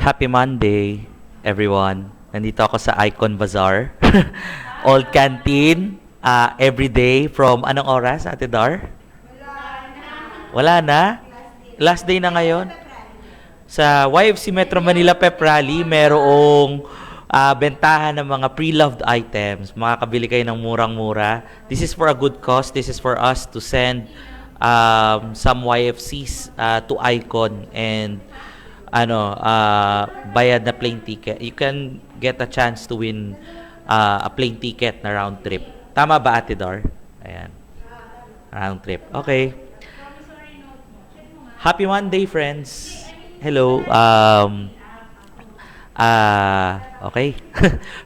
Happy Monday, everyone. Nandito ako sa Icon Bazaar. Old Canteen. Every day from anong oras, Ate Dar? Wala na? Last day na ngayon? Sa YFC Metro Manila Pep Rally, merong bentahan ng mga pre-loved items. Makakabili kayo ng murang-mura. This is for a good cause. This is for us to send some YFCs to Icon and bayad na plane ticket. You can get a chance to win a plane ticket na round trip. Tama ba, Ate Dar? Ayan. Round trip. Okay. Happy Monday, friends. Hello. Okay.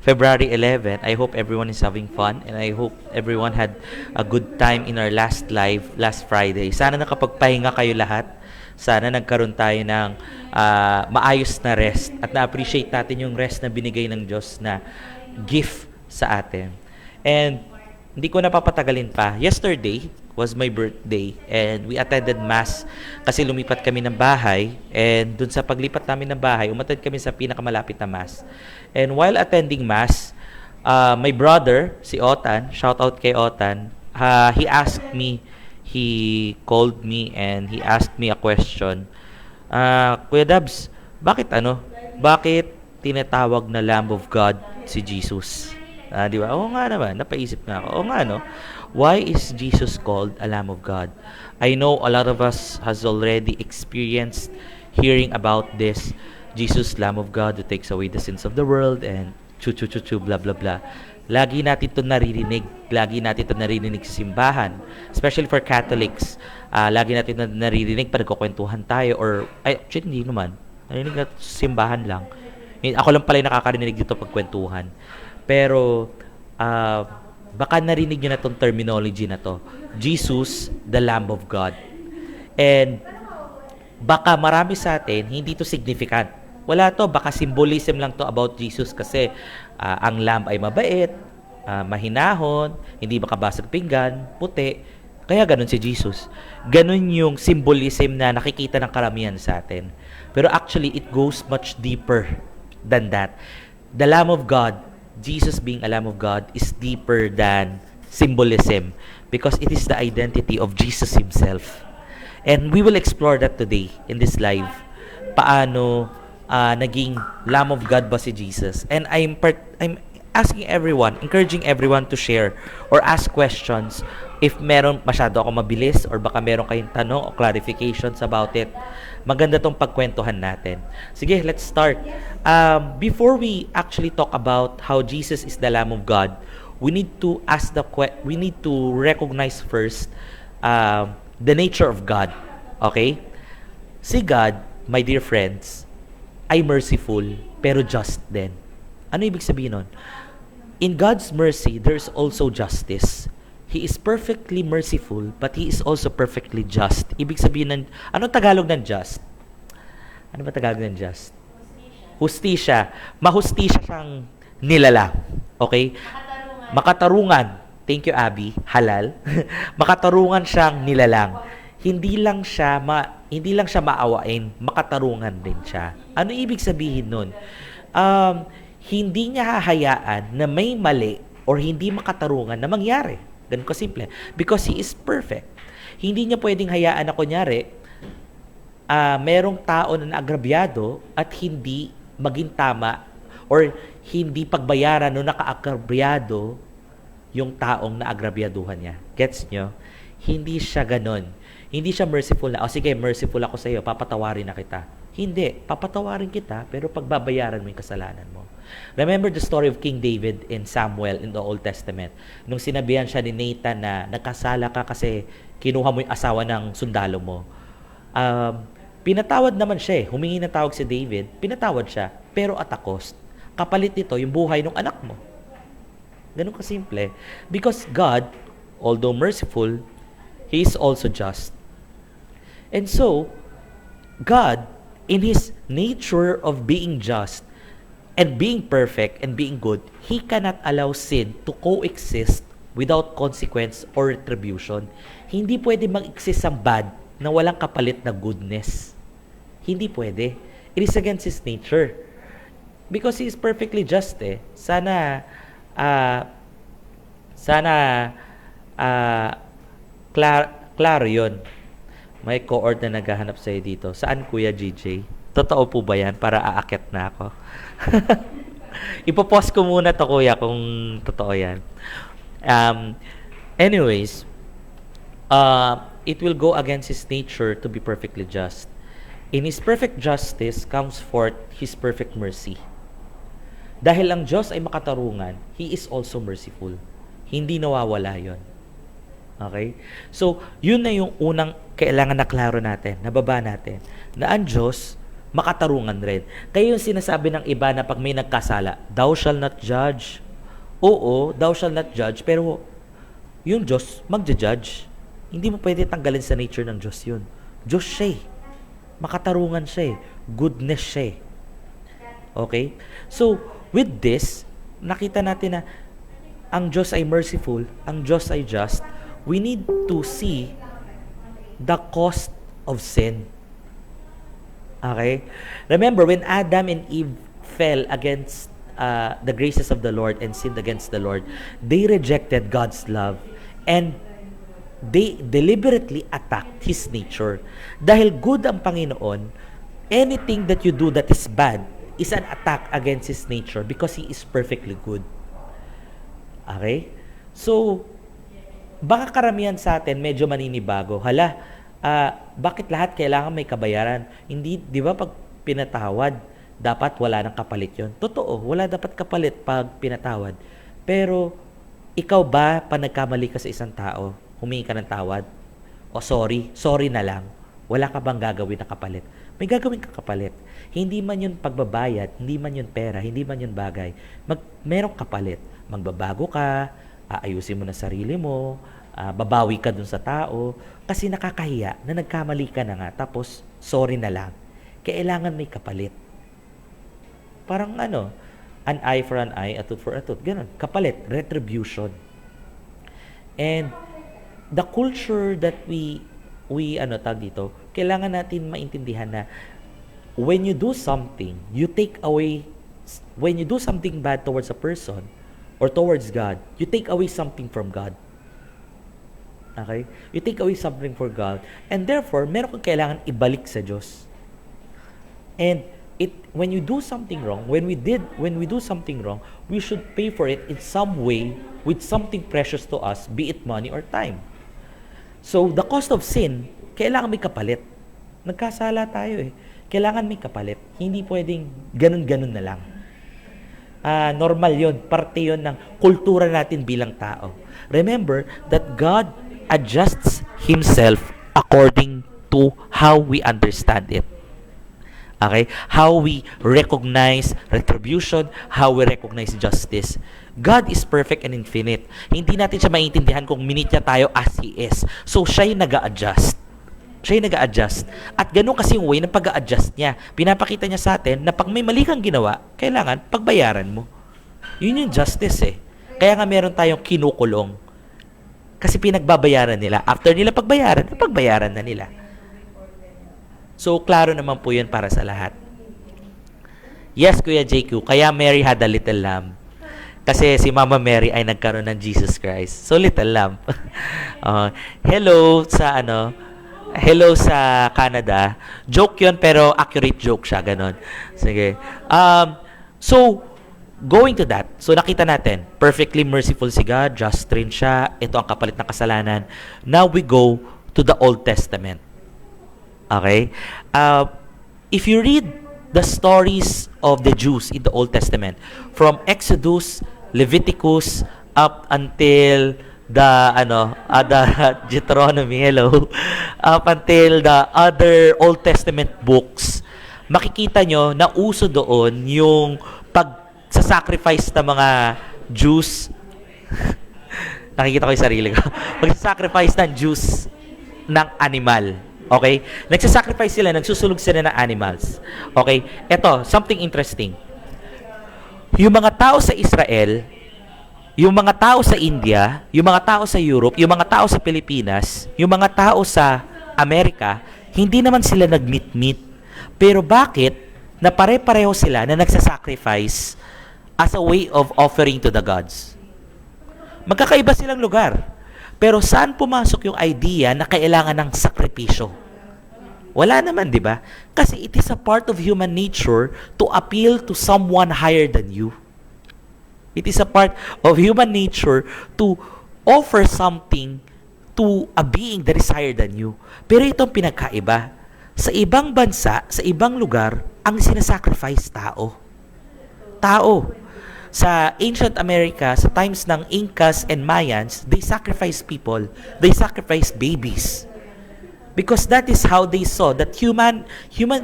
February 11. I hope everyone is having fun and I hope everyone had a good time in our last live last Friday. Sana nakapagpahinga kayo lahat. Sana nagkaroon tayo ng maayos na rest at na-appreciate natin yung rest na binigay ng Diyos na gift sa atin. And hindi ko napapatagalin pa. Yesterday was my birthday and we attended mass kasi lumipat kami ng bahay and dun sa paglipat namin ng bahay, umattend kami sa pinakamalapit na mass. And while attending mass, my brother, si Otan, shout out kay Otan, he called me and he asked me a question. Kuya Dabs, bakit tinatawag na Lamb of God si Jesus? Di ba? Oo nga naman, napaisip nga ako. Oo nga, no? Why is Jesus called a Lamb of God? I know a lot of us has already experienced hearing about this. Jesus, Lamb of God who takes away the sins of the world and blah blah blah. Lagi natin ito naririnig. Lagi natin ito naririnig sa simbahan. Especially for Catholics. Lagi natin ito naririnig pag nagkukwentuhan tayo or, actually hindi naman. Narinig natin sa simbahan lang. Ako lang pala yung nakakarinig dito pag kwentuhan. Pero, baka narinig nyo na itong terminology na to. Jesus, the Lamb of God. And, baka marami sa atin, hindi to significant. Wala to, baka symbolism lang to about Jesus kasi ang lamb ay mabait, mahinahon, hindi makabasag pinggan, puti. Kaya ganun si Jesus. Ganun yung symbolism na nakikita ng karamihan sa atin. Pero actually, it goes much deeper than that. The Lamb of God, Jesus being a Lamb of God, is deeper than symbolism because it is the identity of Jesus Himself. And we will explore that today in this live. Paano naging Lamb of God ba si Jesus? And I'm asking everyone, encouraging everyone to share or ask questions if meron masyado ako mabilis or baka meron kayong tanong o clarifications about it. Maganda tong pagkwentuhan natin. Sige, let's start. Before we actually talk about how Jesus is the Lamb of God, we need to recognize first the nature of God. Okay? Si God, my dear friends, ay merciful pero just din. Ano ibig sabihin nun? In God's mercy, there's also justice. He is perfectly merciful but He is also perfectly just. Ibig sabihin ng, anong Tagalog ng just? Ano ba Tagalog ng just? Hustisya. Mahustisya siyang nilala. Okay? Makatarungan. Thank you, Abby. Halal. Makatarungan siyang nilalang. Hindi lang siya maawain, makatarungan din siya. Ano ibig sabihin nun? Hindi niya hahayaan na may mali or hindi makatarungan na mangyari. Ganun kasimple. Because He is perfect. Hindi niya pwedeng hayaan na kunyari, merong tao na naagrabyado at hindi maging tama or hindi pagbayaran no nakaagrabyado yung taong naagrabyaduhan niya. Gets nyo? Hindi siya ganon. Hindi siya merciful na, sige, merciful ako sa iyo, papatawarin na kita. Hindi, papatawarin kita, pero pagbabayaran mo yung kasalanan mo. Remember the story of King David in Samuel in the Old Testament. Nung sinabihan siya ni Nathan na nagkasala ka kasi kinuha mo yung asawa ng sundalo mo. Pinatawad naman siya humingi ng tawag si David, pinatawad siya, pero at a cost. Kapalit nito yung buhay ng anak mo. Ganun kasimple. Because God, although merciful, He is also just. And so, God, in His nature of being just and being perfect and being good, He cannot allow sin to coexist without consequence or retribution. Hindi pwede mag-exist ang bad na walang kapalit na goodness. Hindi pwede. It is against His nature. Because He is perfectly just eh. Ah, sana, ah, klaro yun. May cohort na naghahanap sa'yo dito. Saan, Kuya GJ? Totoo po ba yan? Para aakyat na ako. Ipopost ko muna to, Kuya, kung totoo yan. Um, anyways, it will go against His nature to be perfectly just. In His perfect justice comes forth His perfect mercy. Dahil ang Diyos ay makatarungan, He is also merciful. Hindi nawawala yon. Okay? So, yun na yung unang kailangan na klaro natin, nababa natin, na ang Diyos, makatarungan rin. Kaya yung sinasabi ng iba na pag may nagkasala, thou shall not judge. Oo, thou shall not judge, pero yung Diyos, magja-judge. Hindi mo pwede tanggalin sa nature ng Diyos yun. Diyos siya eh. Makatarungan siya eh. Goodness siya eh. Okay? So, with this, nakita natin na ang Diyos ay merciful, ang Diyos ay just. We need to see the cost of sin. Okay? Remember, when Adam and Eve fell against the graces of the Lord and sinned against the Lord, they rejected God's love and they deliberately attacked His nature. Dahil good ang Panginoon, anything that you do that is bad is an attack against His nature because He is perfectly good. Okay? So, baka karamihan sa atin medyo maninibago. Hala, bakit lahat kailangan may kabayaran? Hindi, di ba pag pinatawad, dapat wala nang kapalit yon? Totoo, wala dapat kapalit pag pinatawad. Pero, ikaw ba, pag nagkamali ka sa isang tao, humingi ka ng tawad? O sorry na lang. Wala ka bang gagawin na kapalit? May gagawin ka kapalit. Hindi man yun pagbabayad, hindi man yun pera, hindi man yun bagay. Merong kapalit. Magbabago ka, aayusin mo na sarili mo, babawi ka dun sa tao, kasi nakakahiya na nagkamali ka na nga, tapos sorry na lang. Kailangan may kapalit. Parang an eye for an eye, a tooth for a tooth. Ganun, kapalit, retribution. And the culture that we tag dito, kailangan natin maintindihan na when you do something, when you do something bad towards a person or towards God, you take away something from God. Okay? You take away something from God, and therefore, meron kang kailangan ibalik sa Diyos. And when you do something wrong, when we do something wrong, we should pay for it in some way with something precious to us, be it money or time. So, the cost of sin, kailangan may kapalit. Nagkasala tayo eh. Kailangan may kapalit. Hindi pwedeng ganun-ganun na lang. Normal yon, parte yon ng kultura natin bilang tao. Remember that God adjusts Himself according to how we understand it. Okay? How we recognize retribution, how we recognize justice. God is perfect and infinite. Hindi natin siya maintindihan kung minute niya tayo as He is. So, siya yung nag-a-adjust. Siya yung nag-a-adjust. At ganun kasi yung way ng pag-a-adjust niya. Pinapakita niya sa atin na pag may mali kang ginawa, kailangan pagbayaran mo. Yun yung justice eh. Kaya nga meron tayong kinukulong. Kasi pinagbabayaran nila. After nila pagbayaran na nila. So, klaro naman po yun para sa lahat. Yes, Kuya JQ, kaya Mary had a little lamb. Kasi si Mama Mary ay nagkaroon ng Jesus Christ. So, little lamb. Hello sa Canada. Joke yun, pero accurate joke siya. Ganon. Sige. So, going to that. So, nakita natin, perfectly merciful si God, just rin siya. Ito ang kapalit ng kasalanan. Now, we go to the Old Testament. Okay? If you read the stories of the Jews in the Old Testament, from Exodus, Leviticus, up until the Deuteronomy, up until the other Old Testament books, makikita nyo na uso doon yung pag-sacrifice ng mga Jews. Nakikita ko yung sarili ko. Pag-sacrifice ng Jews ng animal. Okay? Nagsasacrifice sila, nagsusulog sila ng animals. Okay? Ito, something interesting. Yung mga tao sa Israel, yung mga tao sa India, yung mga tao sa Europe, yung mga tao sa Pilipinas, yung mga tao sa Amerika, hindi naman sila nag-meet-meet. Pero bakit na pare-pareho sila na nagsasacrifice as a way of offering to the gods. Magkakaiba silang lugar. Pero saan pumasok yung idea na kailangan ng sakripisyo? Wala naman, di ba? Kasi it is a part of human nature to appeal to someone higher than you. It is a part of human nature to offer something to a being that is higher than you. Pero itong pinagkaiba. Sa ibang bansa, sa ibang lugar, ang sinasacrifice tao. Tao. Sa ancient America, sa times ng Incas and Mayans, they sacrifice people. They sacrifice babies. Because that is how they saw that human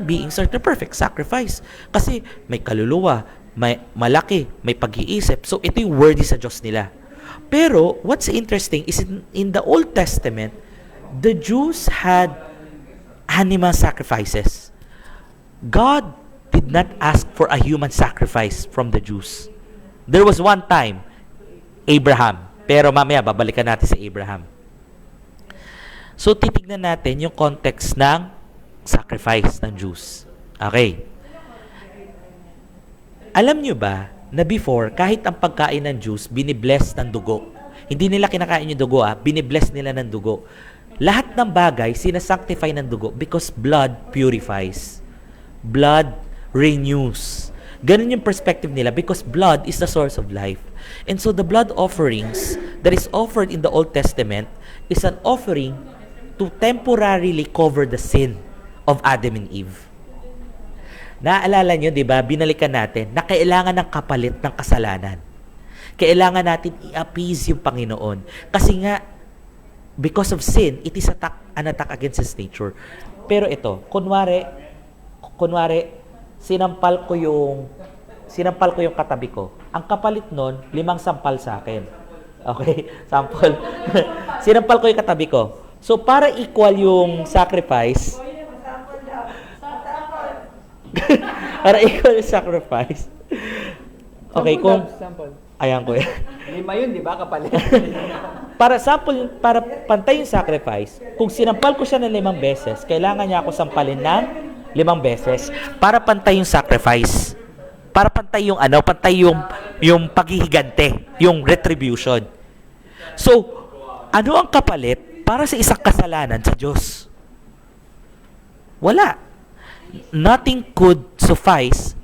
beings are the perfect sacrifice. Kasi may kaluluwa, may malaki, may pag-iisip. So ito yung worthy sa Diyos nila. Pero what's interesting is in the Old Testament, the Jews had animal sacrifices. God did not ask for a human sacrifice from the Jews. There was one time, Abraham. Pero mamaya, babalikan natin sa Abraham. So, titignan natin yung context ng sacrifice ng Jews. Okay. Alam nyo ba na before, kahit ang pagkain ng Jews, binibless ng dugo. Hindi nila kinakain yung dugo, binibless nila ng dugo. Lahat ng bagay, sinasanctify ng dugo because blood purifies. Blood renews. Ganun yung perspective nila because blood is the source of life. And so the blood offerings that is offered in the Old Testament is an offering to temporarily cover the sin of Adam and Eve. Naaalala nyo, di ba, binalikan natin na kailangan ng kapalit ng kasalanan. Kailangan natin i-appease yung Panginoon. Kasi nga, because of sin, it is an attack against His nature. Pero ito, kunwari, sinampal ko yung katabi ko. Ang kapalit nun, 5 sampal sa akin. Okay? Sample. Sinampal ko yung katabi ko. So, para equal yung sacrifice, para equal yung sacrifice, okay, kung, ayan ko yan. 5 yun, di ba? Kapalit. Para pantay yung sacrifice, kung sinampal ko siya ng 5 beses, kailangan niya ako sampalin ng 5 beses para pantay yung sacrifice. Para pantay yung paghihigante, yung retribution. So, ano ang kapalit para sa isang kasalanan sa Diyos? Wala. Nothing could suffice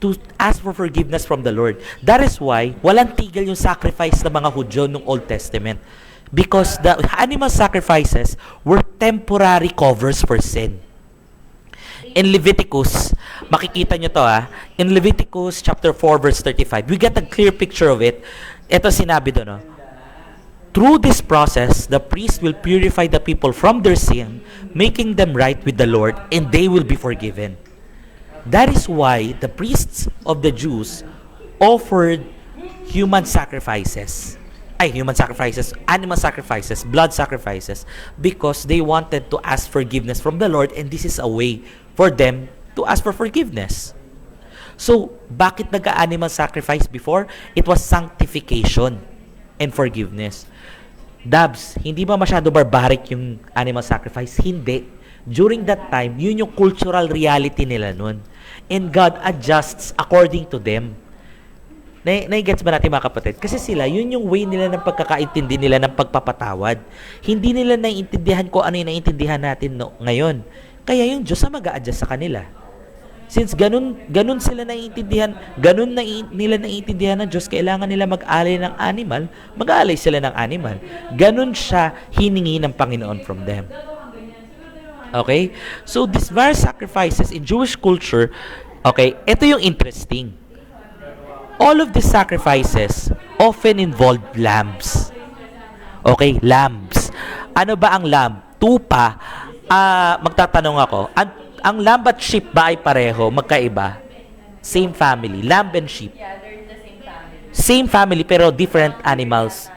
to ask for forgiveness from the Lord. That is why walang tigil yung sacrifice ng mga Hudyo nung Old Testament. Because the animal sacrifices were temporary covers for sin. In Leviticus, makikita nyo to in Leviticus chapter 4 verse 35, we get a clear picture of it. Ito sinabi doon, through this process, the priest will purify the people from their sin, making them right with the Lord, and they will be forgiven. That is why the priests of the Jews offered animal sacrifices, blood sacrifices, because they wanted to ask forgiveness from the Lord, and this is a way for them to ask for forgiveness. So, bakit nag-animal sacrifice before? It was sanctification and forgiveness. Dabs, hindi ba masyado barbaric yung animal sacrifice? Hindi. During that time, yun yung cultural reality nila nun. And God adjusts according to them. Nai-gets ba natin mga kapatid? Kasi sila, yun yung way nila ng pagkakaintindi nila ng pagpapatawad. Hindi nila naiintindihan ko ano yung naiintindihan natin ngayon. Kaya yung Diyos ang mag-a-adjust sa kanila. Since ganun sila naiintindihan, nila naiintindihan ng Diyos, kailangan nila mag-alay ng animal, mag-aalay sila ng animal. Ganun siya hiningi ng Panginoon from them. Okay? So, these various sacrifices in Jewish culture, okay, ito yung interesting. All of these sacrifices often involved lambs. Okay, lambs. Ano ba ang lamb? Tupa. Magtatanong ako, ang lamb at sheep ba ay pareho, magkaiba? Same family, lamb and sheep. Yeah, they're the same family. Same family pero different animals.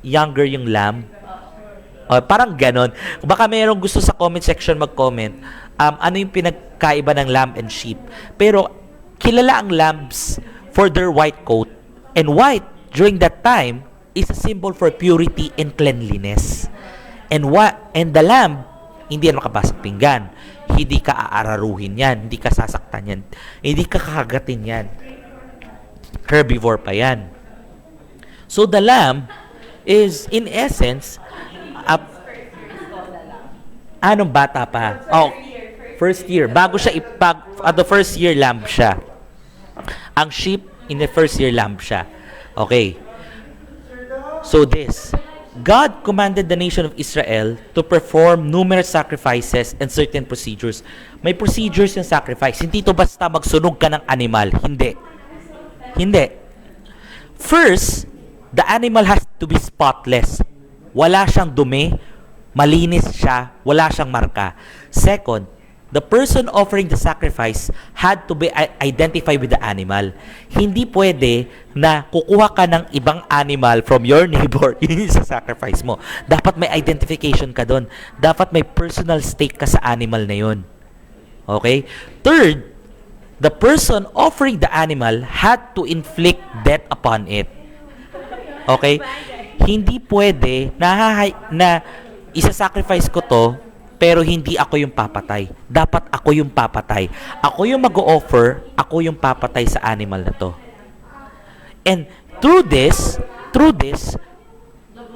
Younger yung lamb. Parang ganon. Baka mayroong gusto sa comment section mag-comment, ano yung pinagkaiba ng lamb and sheep. Pero kilala ang lambs for their white coat. And white, during that time, is a symbol for purity and cleanliness. And the lamb, hindi yan makabasag pinggan. hindi ka aararuhin yan, hindi ka sasaktan yan, hindi ka kakagatin yan. Herbivore pa yan. So the lamb is in essence anong bata pa? Oh, first year. Bago siya at the first year lamb siya. Ang sheep in the first year lamb siya. Okay. So this, God commanded the nation of Israel to perform numerous sacrifices and certain procedures. May procedures yung sacrifice. Hindi to basta magsunog ka ng animal. Hindi. Hindi. First, the animal has to be spotless. Wala siyang dumi, malinis siya, wala siyang marka. Second, the person offering the sacrifice had to be identified with the animal. Hindi pwede na kukuha ka ng ibang animal from your neighbor, yun yung sa sacrifice mo. Dapat may identification ka doon. Dapat may personal stake ka sa animal na yun. Okay? Third, the person offering the animal had to inflict death upon it. Okay? Hindi pwede na isa-sacrifice ko to, pero hindi ako yung papatay. Dapat ako yung papatay. Ako yung mag-o-offer, ako yung papatay sa animal na to. And through this,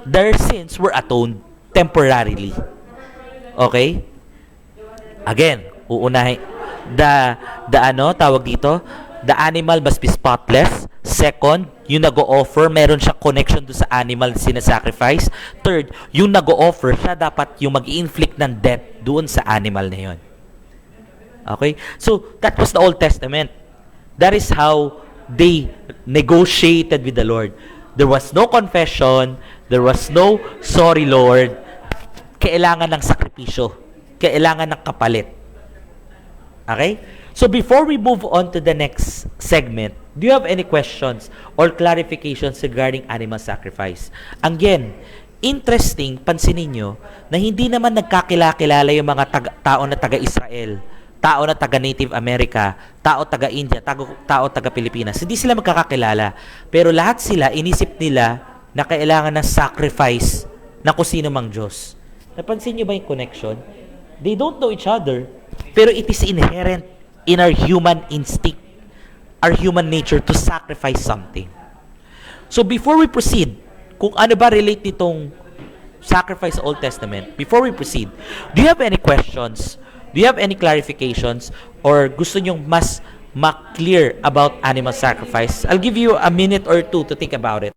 their sins were atoned temporarily. Okay? Again, uunahin. Tawag dito, the animal must be spotless. Second, yung nag-o-offer, meron siya connection doon sa animal na sinasacrifice. Third, yung nag-o-offer, siya dapat yung mag-inflict ng death doon sa animal na yun. Okay? So, that was the Old Testament. That is how they negotiated with the Lord. There was no confession. There was no, sorry Lord. Kailangan ng sakripisyo. Kailangan ng kapalit. Okay? So, before we move on to the next segment, do you have any questions or clarifications regarding animal sacrifice? Again, interesting, pansinin nyo, na hindi naman nagkakilala yung mga tao na taga-Israel, tao na taga-Native America, tao taga-India, tao taga-Pilipinas. Hindi sila magkakakilala. Pero lahat sila, inisip nila na kailangan ng sacrifice na kung sino mang Diyos. Napansin nyo ba yung connection? They don't know each other, pero it is inherent in our human instinct, our human nature to sacrifice something. So before we proceed, kung ano ba relate nitong sacrifice sa Old Testament, before we proceed, do you have any questions? Do you have any clarifications? Or gusto nyong mas ma-clear about animal sacrifice? I'll give you a minute or two to think about it.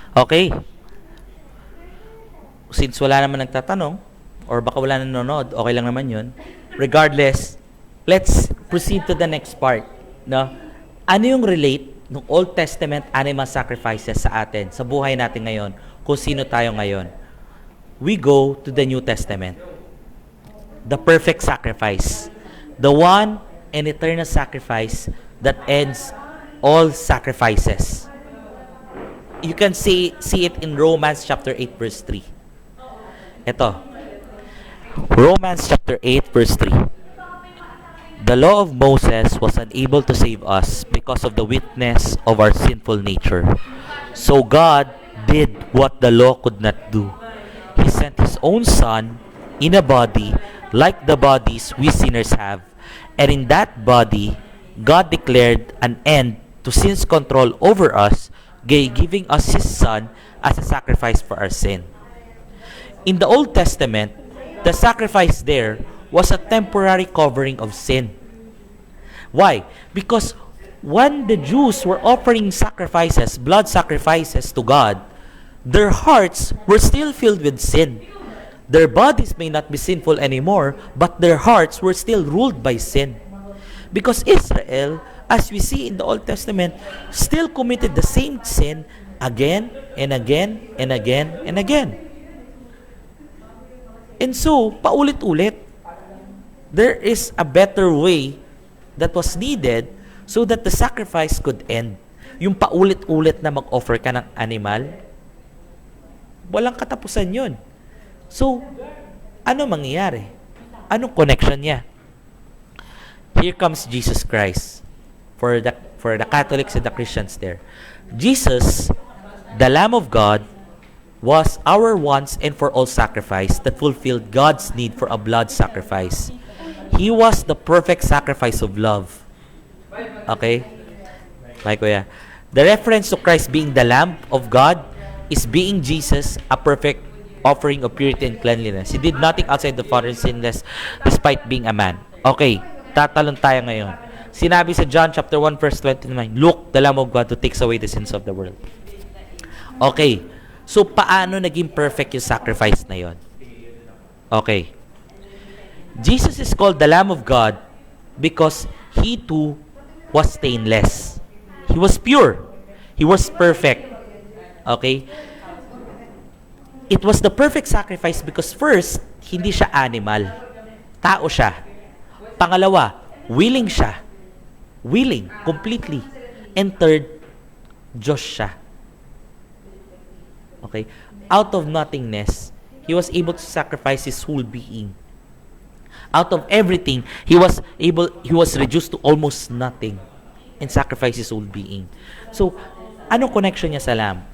Okay. Since wala naman nagtatanong, or baka wala nanonood, okay lang naman yun. Regardless, let's proceed to the next part. No? Ano yung relate ng Old Testament animal sacrifices sa atin, sa buhay natin ngayon, kung sino tayo ngayon? We go to the New Testament. The perfect sacrifice. The one and eternal sacrifice that ends all sacrifices. You can see it in Romans chapter 8 verse 3. Ito. Romans chapter 8 verse 3. The law of Moses was unable to save us because of the weakness of our sinful nature. So God did what the law could not do. He sent His own Son in a body like the bodies we sinners have. And in that body, God declared an end to sin's control over us, giving us His Son as a sacrifice for our sin. In the Old Testament, the sacrifice there was a temporary covering of sin. Why? Because when the Jews were offering sacrifices, blood sacrifices to God, their hearts were still filled with sin. Their bodies may not be sinful anymore, but their hearts were still ruled by sin. Because Israel, as we see in the Old Testament, still committed the same sin again and again and again and again. And so, paulit-ulit. There is a better way that was needed so that the sacrifice could end. Yung paulit-ulit na mag-offer ka ng animal, walang katapusan yun. So, ano mangyayari? Anong connection niya? Here comes Jesus Christ for the Catholics and the Christians there. Jesus, the Lamb of God, was our once and for all sacrifice that fulfilled God's need for a blood sacrifice. He was the perfect sacrifice of love. Okay? Bye, Kuya. The reference to Christ being the Lamb of God is being Jesus, a perfect offering of purity and cleanliness. He did nothing outside the Father's sinless despite being a man. Okay, tatalon tayo ngayon. Sinabi sa John chapter 1 verse 29, "Look, the Lamb of God who takes away the sins of the world." Okay, so paano naging perfect yung sacrifice na yon? Okay. Jesus is called the Lamb of God because He too was stainless. He was pure. He was perfect. Okay? It was the perfect sacrifice because first, hindi siya animal. Tao siya. Pangalawa, willing siya. Willing, completely. And third, Diyos siya. Okay? Out of nothingness, He was able to sacrifice His whole being. Out of everything, He was reduced to almost nothing and sacrificed His whole being. So, anong connection niya sa lamb?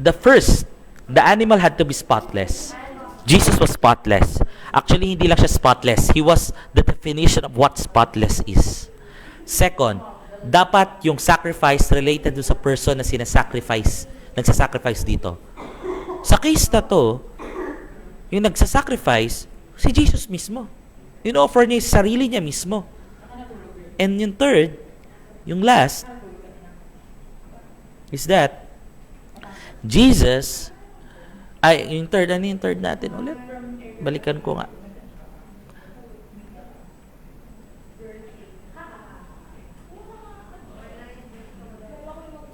The animal had to be spotless. Jesus was spotless. Actually, hindi lang siya spotless. He was the definition of what spotless is. Second, dapat yung sacrifice related do sa person na nagsasacrifice dito. Sa case na to, yung nagsasacrifice, si Jesus mismo. In-offer niya yung sarili niya mismo. And yung third, yung last, is that Jesus, yung third, ano yung third natin ulit? Balikan ko nga.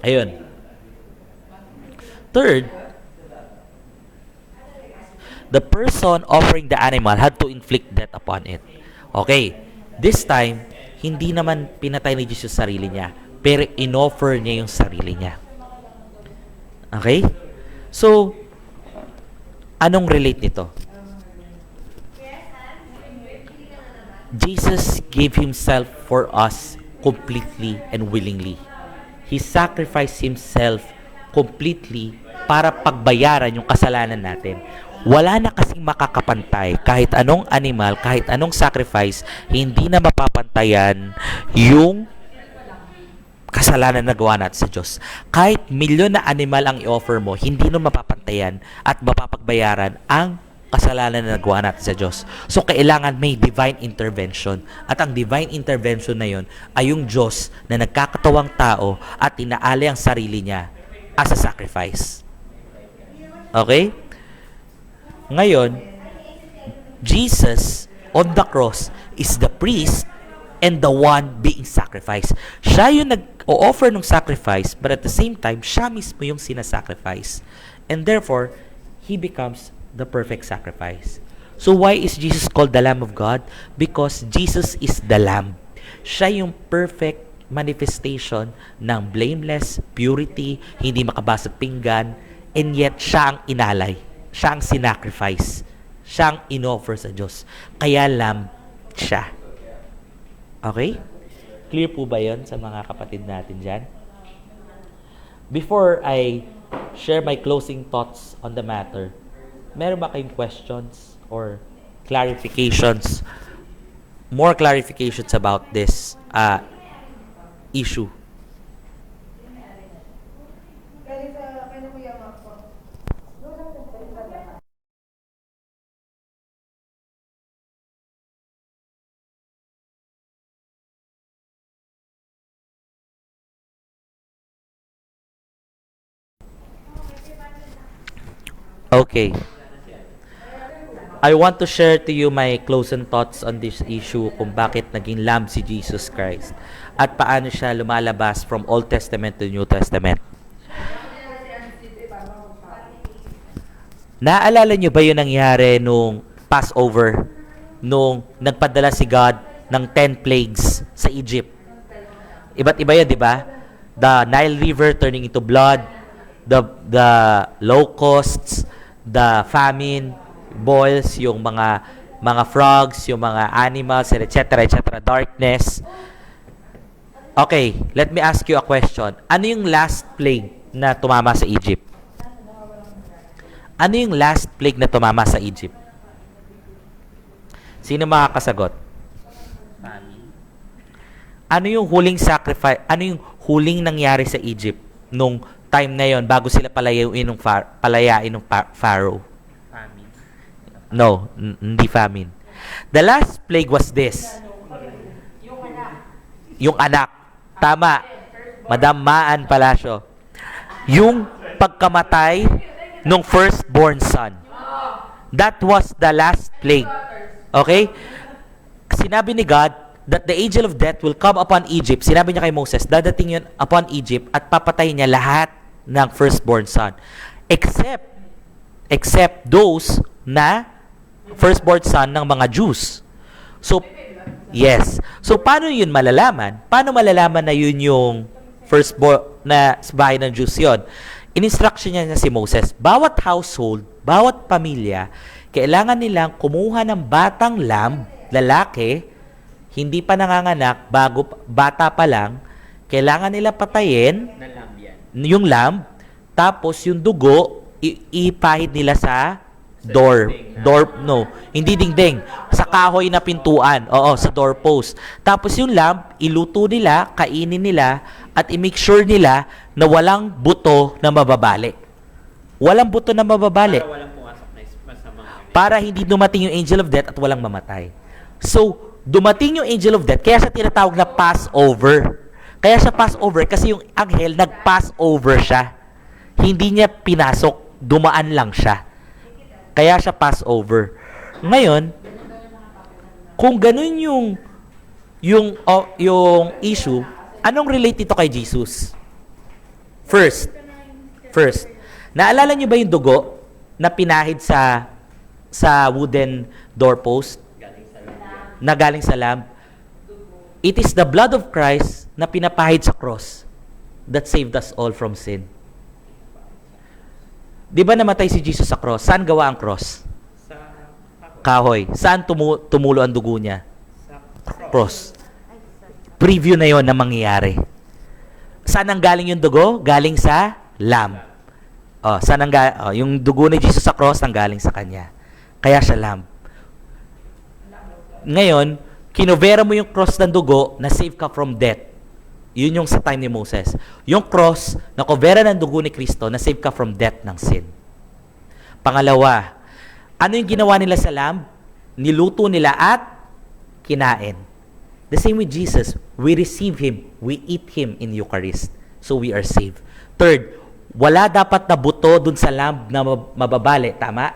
Ayun. Third, the person offering the animal had to inflict death upon it. Okay. This time, hindi naman pinatay ni Jesus sarili niya, pero in-offer niya yung sarili niya. Okay? So, anong relate nito? Jesus gave Himself for us completely and willingly. He sacrificed Himself completely para pagbayaran yung kasalanan natin. Wala na kasing makakapantay. Kahit anong animal, kahit anong sacrifice, hindi na mapapantayan yung kasalanan na gawa natin sa Diyos. Kahit milyon na animal ang i-offer mo, hindi na mapapantayan at mapapagbayaran ang kasalanan na nagawa natin sa Diyos. So, kailangan may divine intervention. At ang divine intervention na yun ay yung Diyos na nagkakatawang tao at inaalay ang sarili niya as a sacrifice. Okay? Ngayon, Jesus on the cross is the priest and the one being sacrificed. Siya yung nag-o-offer ng sacrifice, but at the same time, siya mismo yung sinasacrifice. And therefore, He becomes the perfect sacrifice. So why is Jesus called the Lamb of God? Because Jesus is the Lamb. Siya yung perfect manifestation ng blameless, purity, hindi makabasag pinggan, and yet siya ang inalay. Siya ang sinacrifice. Siya ang in-offer sa Diyos. Kaya Lamb siya. Okay? Clear po ba yun sa mga kapatid natin dyan? Before I share my closing thoughts on the matter, meron ba kayong questions or clarifications, more clarifications about this issue? Okay. I want to share to you my closing thoughts on this issue kung bakit naging lamb si Jesus Christ at paano siya lumalabas from Old Testament to New Testament. Naaalala nyo ba yung nangyari nung Passover? Nung nagpadala si God ng 10 plagues sa Egypt. Iba't iba yan, di ba? The Nile River turning into blood, the locusts, the famine, boils, yung mga frogs, yung mga animals, etc., etc., darkness. Okay, let me ask you a question. Ano yung last plague na tumama sa Egypt? Ano yung last plague na tumama sa Egypt? Sino makakasagot? Ano yung huling sacrifice? Ano yung huling nangyari sa Egypt nung time na yon bago sila palayain ng Pharaoh? Famine. No, hindi famine. The last plague was this. Yung anak. Tama. Madam Maan Palacio. Yung pagkamatay ng firstborn son. That was the last plague. Okay? Sinabi ni God that the angel of death will come upon Egypt. Sinabi niya kay Moses, dadating yun upon Egypt at papatayin niya lahat ng firstborn son. Except those na firstborn son ng mga Jews. So, yes. So, paano yun malalaman? Paano malalaman na yun yung firstborn na sa bahay ng Jews yun? In-instruction niya si Moses, bawat household, bawat pamilya, kailangan nilang kumuha ng batang lamb, lalaki, hindi pa nanganganak, bata pa lang, kailangan nila patayin Na lamb yan. yung lamb, tapos yung dugo, ipahid nila sa door. Hindi dingding. Sa kahoy na pintuan. Oo, sa doorpost. Tapos yung lamb, iluto nila, kainin nila, at i-make sure nila na walang buto na mababali. Walang buto na mababali. Para walang pumasok na masamang Para hindi dumating yung angel of death at walang mamatay. So, dumating yung angel of death, kaya siya tinatawag na Passover. Kaya siya Passover kasi yung anghel nag-Passover siya. Hindi niya pinasok, dumaan lang siya. Kaya siya Passover. Ngayon, kung ganun yung issue, anong relate ito kay Jesus? First, naalala niyo ba yung dugo na pinahid sa wooden doorpost na galing sa lamb? It is the blood of Christ na pinapahid sa cross that saved us all from sin. Di ba namatay si Jesus sa cross? Saan gawa ang cross? sa Kahoy. Saan tumulo ang dugo niya? sa Cross. Preview na yon na mangyayari. Saan ang galing yung dugo? Galing sa lamb. Yung dugo ni Jesus sa cross ang galing sa kanya. Kaya siya lamb. Ngayon, kinovera mo yung cross ng dugo na save ka from death. Yun yung sa time ni Moses. Yung cross na kovera ng dugo ni Kristo na save ka from death ng sin. Pangalawa, ano yung ginawa nila sa lamb? Niluto nila at kinain. The same with Jesus. We receive Him. We eat Him in Eucharist. So we are saved. Third, wala dapat na buto dun sa lamb na mababali. Tama?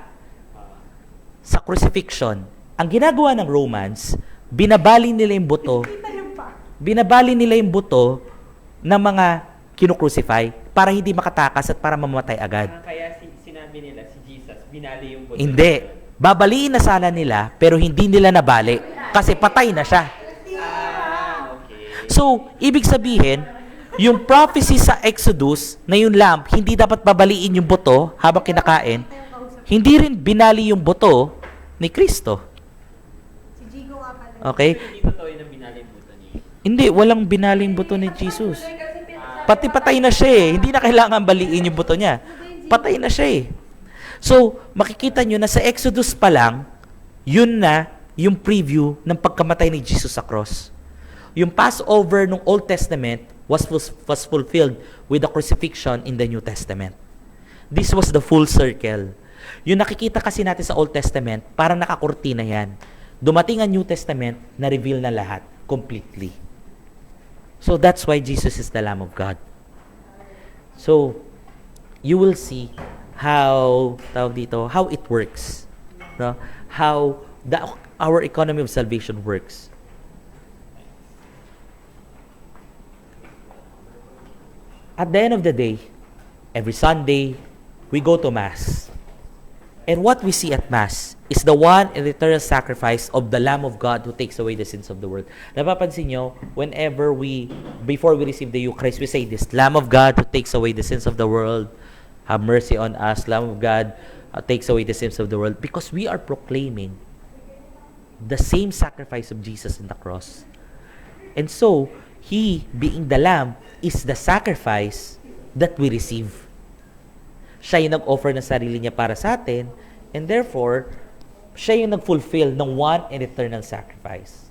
Sa crucifixion, ang ginagawa ng Romans, binabali nila yung buto ng mga kinukrucify para hindi makatakas at para mamamatay agad. Kaya sinabi nila si Jesus, binali yung buto. Hindi. Babaliin na sana nila, pero hindi nila nabali. Kasi patay na siya. Okay. So, ibig sabihin, yung prophecy sa Exodus na yung lamb, hindi dapat babaliin yung buto habang kinakain, hindi rin binali yung buto ni Kristo. Okay? Hindi totoo yun ang binali yung buto niya. Hindi, walang binaling buto ni Jesus. Pati patay na siya eh. Hindi na kailangan baliin yung buto niya. Patay na siya eh. So, makikita nyo na sa Exodus pa lang, yun na yung preview ng pagkamatay ni Jesus sa cross. Yung Passover ng Old Testament was fulfilled with the crucifixion in the New Testament. This was the full circle. Yung nakikita kasi natin sa Old Testament, parang nakakurtina yan. Dumating ang New Testament, na-reveal na lahat completely. So that's why Jesus is the Lamb of God. So you will see how it works. No? How our economy of salvation works. At the end of the day, every Sunday, we go to Mass. And what we see at Mass is the one and eternal sacrifice of the Lamb of God who takes away the sins of the world. Napapansin nyo, before we receive the Eucharist, we say this, Lamb of God who takes away the sins of the world, have mercy on us. Lamb of God takes away the sins of the world. Because we are proclaiming the same sacrifice of Jesus in the cross. And so, He, being the Lamb, is the sacrifice that we receive. Siya yung nag-offer ng sarili niya para sa atin, and therefore, siya yung nag-fulfill ng one and eternal sacrifice.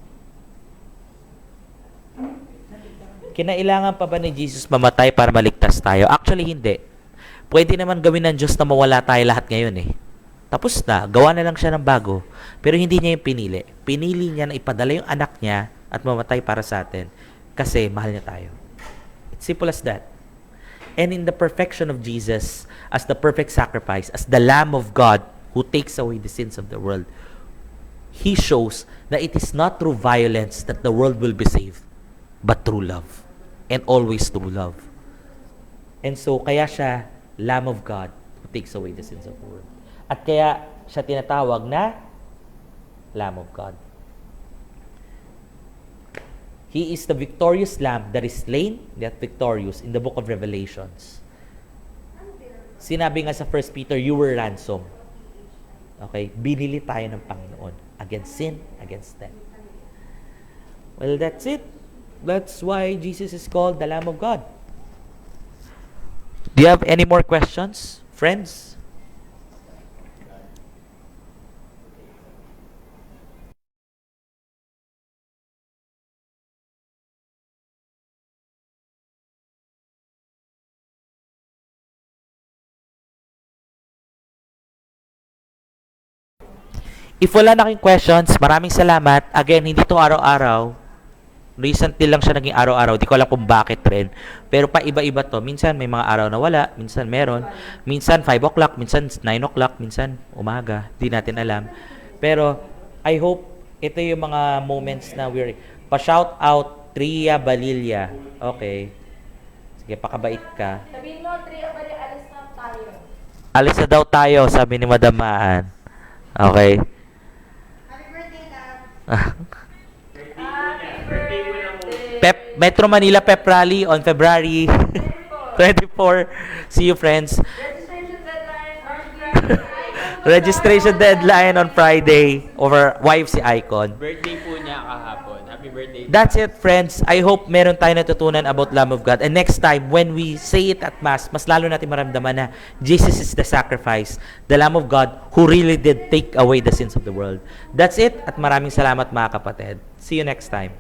Kinailangan pa ba ni Jesus mamatay para maligtas tayo? Actually, hindi. Pwede naman gawin ng Diyos na mawala tayo lahat ngayon eh. Tapos na, gawa na lang siya ng bago. Pero hindi niya yung pinili. Pinili niya na ipadala yung anak niya at mamatay para sa atin kasi mahal niya tayo. It's simple as that. And in the perfection of Jesus, as the perfect sacrifice, as the Lamb of God who takes away the sins of the world, He shows that it is not through violence that the world will be saved, but through love. And always through love. And so, kaya siya Lamb of God who takes away the sins of the world. At kaya siya tinatawag na Lamb of God. He is the victorious Lamb that is slain, that victorious, in the book of Revelations. Sinabi nga sa 1 Peter, you were ransomed. Okay? Binili tayo ng Panginoon against sin, against death. Well, that's it. That's why Jesus is called the Lamb of God. Do you have any more questions, friends? If wala na kayong questions, maraming salamat. Again, hindi to araw-araw. Recently lang siya naging araw-araw. Di ko alam kung bakit rin. Pero pa iba-iba to. Minsan may mga araw na wala. Minsan meron. Minsan 5 o'clock. Minsan 9 o'clock. Minsan umaga. Di natin alam. Pero I hope ito yung mga moments na we're... Pa-shout out, Tria Balilla. Okay. Sige, pakabait ka. Sabihin mo, Tria Balilla, alis na tayo. Alis na daw tayo, sabi ni Madam Maan. Okay. Happy birthday, love. Metro Manila Pep Rally on February 24. See you, friends. Registration deadline on Friday. Registration deadline on Friday over YFC Icon. Birthday po niya kahapon. Happy birthday. That's it, friends. I hope meron tayo natutunan about Lamb of God. And next time, when we say it at Mass, mas lalo natin maramdaman na Jesus is the sacrifice, the Lamb of God who really did take away the sins of the world. That's it. At maraming salamat, mga kapatid. See you next time.